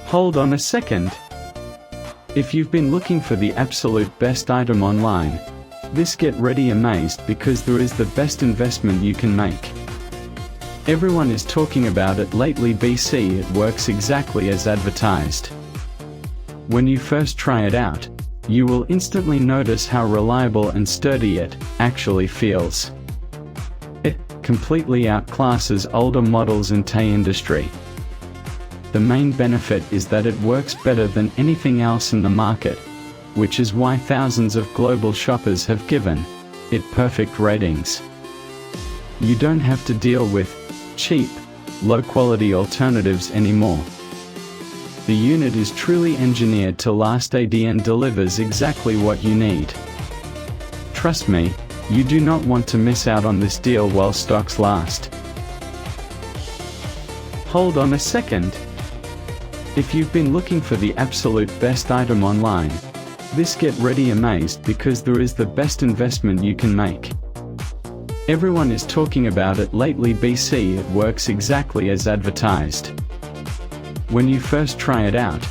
Hold on a second. If you've been looking for the absolute best item online, get ready amazed because there is the best investment you can make. Everyone is talking about it lately. It works exactly as advertised. When you first try it out, you will instantly notice how reliable and sturdy it actually feels. It completely outclasses older models in the industry. The main benefit is that it works better than anything else in the market, which is why thousands of global shoppers have given it perfect ratings. You don't have to deal with cheap, low-quality alternatives anymore. The unit is truly engineered to last and delivers exactly what you need. Trust me, you do not want to miss out on this deal while stocks last. Hold on a second. If you've been looking for the absolute best item online, get ready amazed because there is the best investment you can make. Everyone is talking about it lately. It works exactly as advertised. When you first try it out,